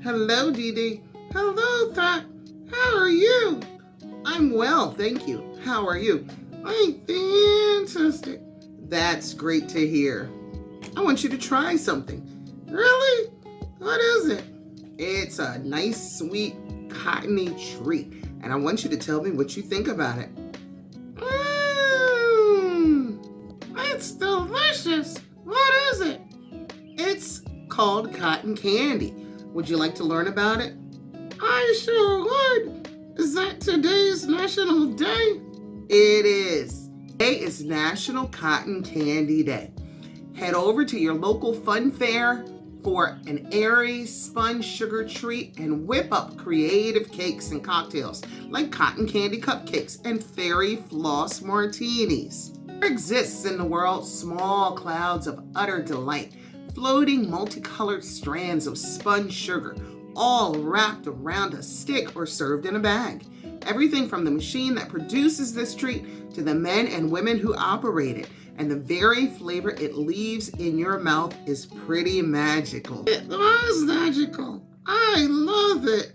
Hello, Dee Dee. Hello, Thought. How are you? I'm well, thank you. How are you? I'm fantastic. That's great to hear. I want you to try something. Really? What is it? It's a nice, sweet, cottony treat, and I want you to tell me what you think about it. It's delicious. What is it? It's called cotton candy. Would you like to learn about it? I sure would. Is that today's National Day? It is. Today is National Cotton Candy Day. Head over to your local fun fair for an airy spun sugar treat and whip up creative cakes and cocktails like cotton candy cupcakes and fairy floss martinis. There exists in the world small clouds of utter delight, floating multicolored strands of spun sugar, all wrapped around a stick or served in a bag. Everything from the machine that produces this treat to the men and women who operate it, and the very flavor it leaves in your mouth is pretty magical. It was magical. I love it.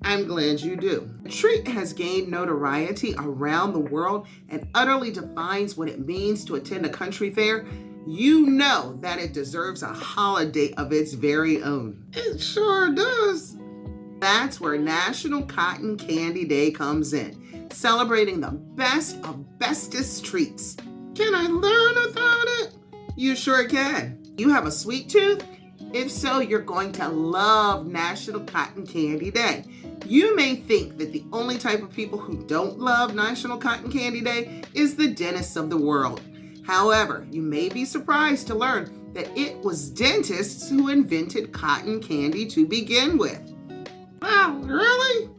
I'm glad you do. The treat has gained notoriety around the world and utterly defines what it means to attend a country fair. You know that it deserves a holiday of its very own. It sure does. That's where National Cotton Candy Day comes in, celebrating the best of bestest treats. Can I learn about it? You sure can. You have a sweet tooth? If so, you're going to love National Cotton Candy Day. You may think that the only type of people who don't love National Cotton Candy Day is the dentists of the world. However, you may be surprised to learn that it was dentists who invented cotton candy to begin with. Wow, really?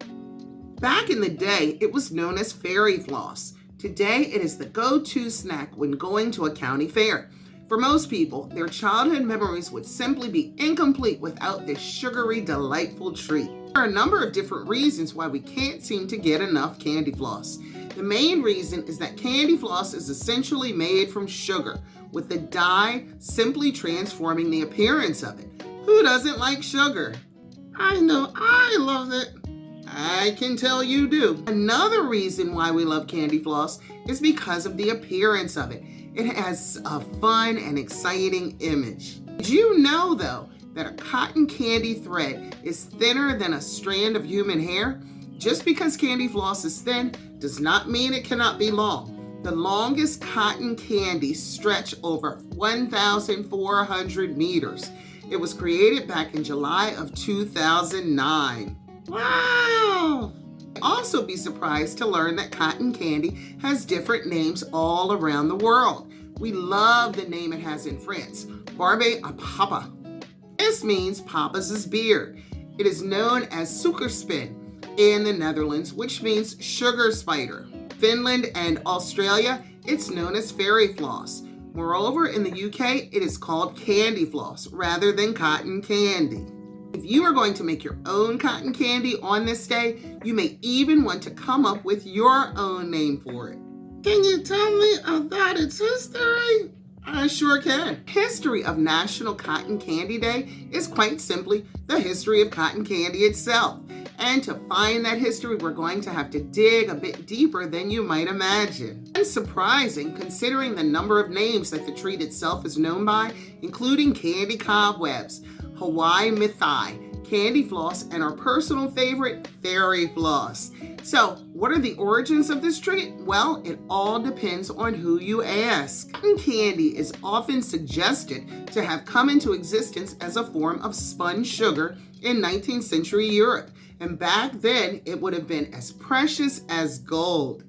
Back in the day, it was known as fairy floss. Today, it is the go-to snack when going to a county fair. For most people, their childhood memories would simply be incomplete without this sugary, delightful treat. There are a number of different reasons why we can't seem to get enough candy floss. The main reason is that candy floss is essentially made from sugar, with the dye simply transforming the appearance of it. Who doesn't like sugar? I know I love it. I can tell you do. Another reason why we love candy floss is because of the appearance of it. It has a fun and exciting image. Did you know, though, that a cotton candy thread is thinner than a strand of human hair? Just because candy floss is thin does not mean it cannot be long. The longest cotton candies stretch over 1,400 meters. It was created back in July of 2009. Wow! Also be surprised to learn that cotton candy has different names all around the world. We love the name it has in France, Barbe à Papa. This means Papa's beard. It is known as suikerspin in the Netherlands, which means sugar spider. Finland and Australia, it's known as fairy floss. Moreover, in the UK, it is called candy floss rather than cotton candy. If you are going to make your own cotton candy on this day, you may even want to come up with your own name for it. Can you tell me about its history? I sure can. History of National Cotton Candy Day is quite simply the history of cotton candy itself. And to find that history, we're going to have to dig a bit deeper than you might imagine. Unsurprising, considering the number of names that the treat itself is known by, including candy cobwebs, Hawaii Mythi, candy floss, and our personal favorite, fairy floss. So, what are the origins of this treat? Well, it all depends on who you ask. Cotton candy is often suggested to have come into existence as a form of spun sugar in 19th century Europe. And back then, it would have been as precious as gold.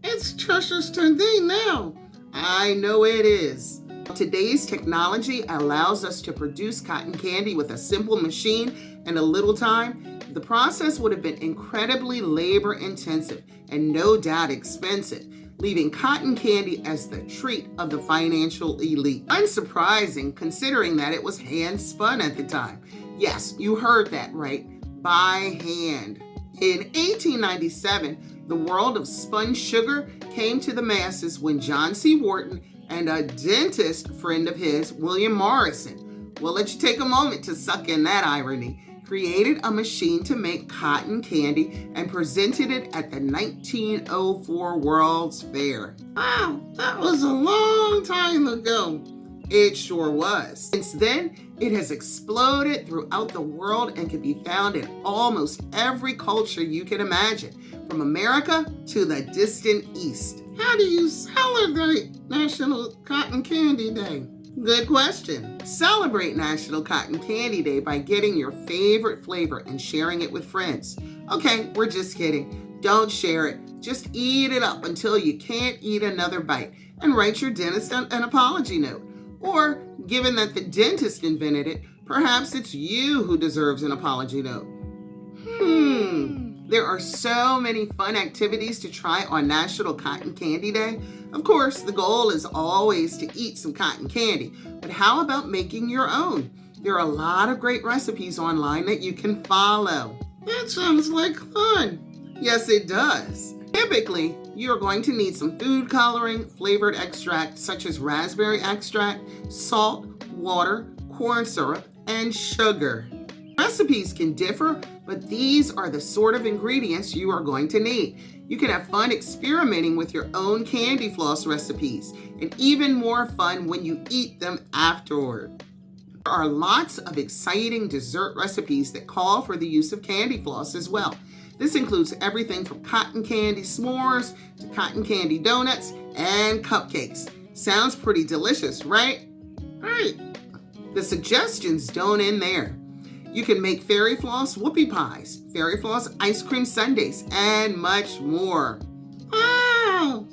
It's precious to me now. I know it is. Today's technology allows us to produce cotton candy with a simple machine and a little time. The process would have been incredibly labor intensive and no doubt expensive, leaving cotton candy as the treat of the financial elite. Unsurprising, considering that it was hand spun at the time. Yes, you heard that right, by hand. In 1897, the world of spun sugar came to the masses when John C. Wharton and a dentist friend of his, William Morrison. We'll let you take a moment to suck in that irony. created a machine to make cotton candy and presented it at the 1904 World's Fair. Wow, that was a long time ago. It sure was. Since then, it has exploded throughout the world and can be found in almost every culture you can imagine, from America to the distant East. How do you celebrate National Cotton Candy Day? Good question. Celebrate National Cotton Candy Day by getting your favorite flavor and sharing it with friends. Okay, we're just kidding. Don't share it. Just eat it up until you can't eat another bite and write your dentist an apology note. Or, given that the dentist invented it, perhaps it's you who deserves an apology note. There are so many fun activities to try on National Cotton Candy Day. Of course, the goal is always to eat some cotton candy, but how about making your own? There are a lot of great recipes online that you can follow. That sounds like fun. Yes, it does. Typically, you're going to need some food coloring, flavored extract such as raspberry extract, salt, water, corn syrup, and sugar. Recipes can differ, but these are the sort of ingredients you are going to need. You can have fun experimenting with your own candy floss recipes, and even more fun when you eat them afterward. There are lots of exciting dessert recipes that call for the use of candy floss as well. This includes everything from cotton candy s'mores to cotton candy donuts and cupcakes. Sounds pretty delicious, right? Right. The suggestions don't end there. You can make fairy floss whoopie pies, fairy floss ice cream sundaes, and much more. Wow!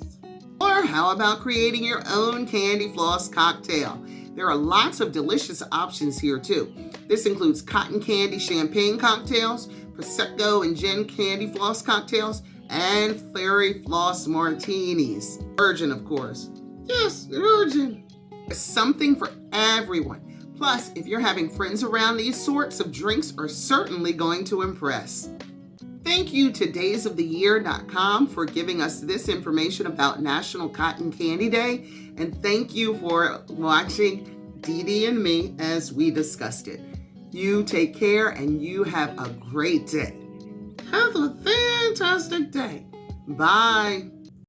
Or how about creating your own candy floss cocktail? There are lots of delicious options here too. This includes cotton candy champagne cocktails, Prosecco and gin candy floss cocktails, and fairy floss martinis. Virgin, of course. Yes, virgin. There's something for everyone. Plus, if you're having friends around, these sorts of drinks are certainly going to impress. Thank you to daysoftheyear.com for giving us this information about National Cotton Candy Day, and thank you for watching Dee Dee and me as we discussed it. You take care and you have a great day. Have a fantastic day. Bye.